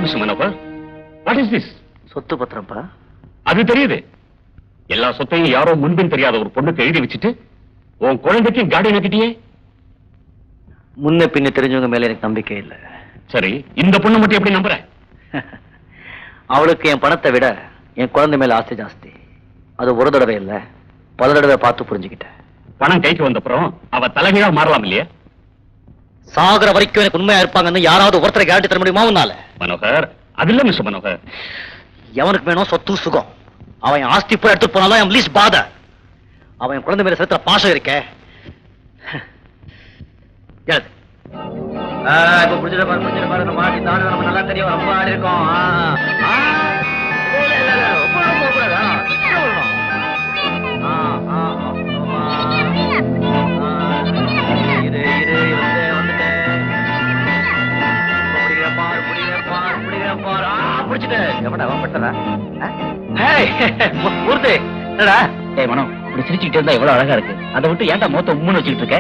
Mister Manohar, what is this? சொத்து பத்திரம்ப்பா. அது தெரியுது. எல்லா சொத்தையும் யாரோ முன்பின் தெரியாத ஒரு பொண்ணுக்கு எழுதி வச்சுட்டு உன் குழந்தைக்கு கார்டியன் ஆக்கிட்டியே. முன்ன பின்ன தெரிஞ்சவங்க மேல எனக்கு நம்பிக்கை இல்லை. சரி, இந்த பொண்ணு மட்டும் எப்படி நம்புற? அவளுக்கு என் பணத்தை விட என் குழந்தை மேல ஆசை ஜாஸ்தி. அது ஒரு தடவை இல்ல, பல தடவை பார்த்து புரிஞ்சுக்கிட்டேன். பணம் கைக்கு வந்தப்புறம் அவ தலைகீழா மாறலாம் இல்லையா? சாகர வரைக்கும் எனக்கு உண்மையா இருப்பாங்கன்னு யாராவது ஒருத்தரை கேரண்டி தர முடியுமா உன்னால? மனோகர், அது இல்ல மிஸ்டர் மனோகர். எவனுக்கு வேணும் சொத்து சுகம்? அவன் ஆஸ்தி பூரா எடுத்துட்டு போனாலும் என் லீஸ் பாத. அவன் என் குழந்தை மேல செலுத்துற பாசம் இருக்க. இப்ப புடிச்சிட பாரு நம்ம மாட்டி தானே நம்ம நல்லா தெரியும். ரொம்ப ஆடி இருக்கோம். சிரிச்சுக்கிட்டு இருந்தா எவ்வளவு அழகா இருக்கு. அதை விட்டு ஏன்டா மொத்த உம்முன்னு வச்சுக்கிட்டு இருக்க?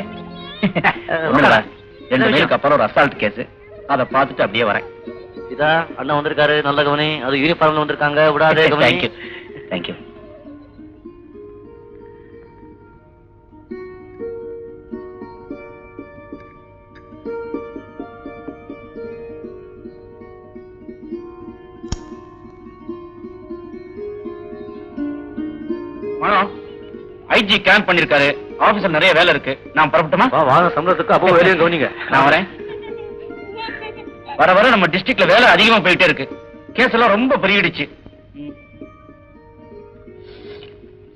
ரெண்டு பேருக்கு அப்புறம் ஒரு அசால்ட் கேஸ். அதை பார்த்துட்டு அப்படியே வரேன். இதா அண்ணன் வந்திருக்காரு, நல்ல கவனி. அது யூனிஃபார்ம்ல வந்திருக்காங்க, விடாதே. Thank you thank you. ஐஜி கேம்ப் பண்ணிருக்காரு. ஆபீஸ்ல நிறைய வேலை இருக்கு. நான் புறப்பட்டுமா? வாங்க, சம்பளத்துக்கு அப்போ வேலையும் கவனிங்க. நான் வரேன். வர வர நம்ம டிஸ்ட்ரிக்ட்ல வேலை அதிகமா போயிட்டே இருக்கு. கேஸ் எல்லாம் ரொம்ப பெருகிடுச்சு.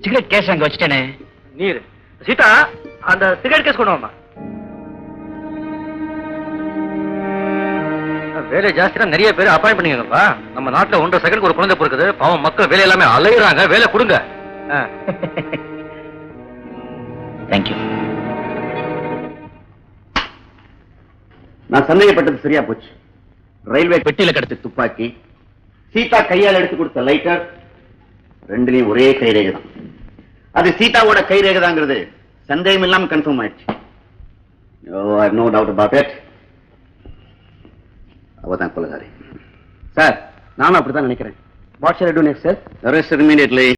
சிகரெட் கேஸ் அங்க வச்சுட்டேனே. நீர் சீதா, அந்த சிகரெட் கேஸ் கொண்டு வாமா. வேலை ஜாஸ்தியா நிறைய பேர் அப்பாயிண்ட் பண்ணிக்கங்கப்பா. நம்ம நாட்டுல 1.5 செகண்ட் ஒரு குழந்தை பிறக்குது. பாவம் மக்கள் வேலை எல்லாமே அலையுறாங்க. வேலை கொடுங்க. தேங்க்யூ. நான் சந்தேகப்பட்டது சரியா போச்சு. ரயில்வே பெட்டியில கிடைச்ச துப்பாக்கி, சீதா கையால் எடுத்து கொடுத்த லைட்டர், ரெண்டுலயும் ஒரே கைரேகை தான். அது சீதாவோட கைரேகை தாங்கிறது சந்தேகம் இல்லாம கன்ஃபார்ம் ஆயிடுச்சு. No doubt about it. அவதான் கொலைகாரி. சார், நானும் அப்படித்தான் நினைக்கிறேன். What shall I do next sir? Arrest immediately.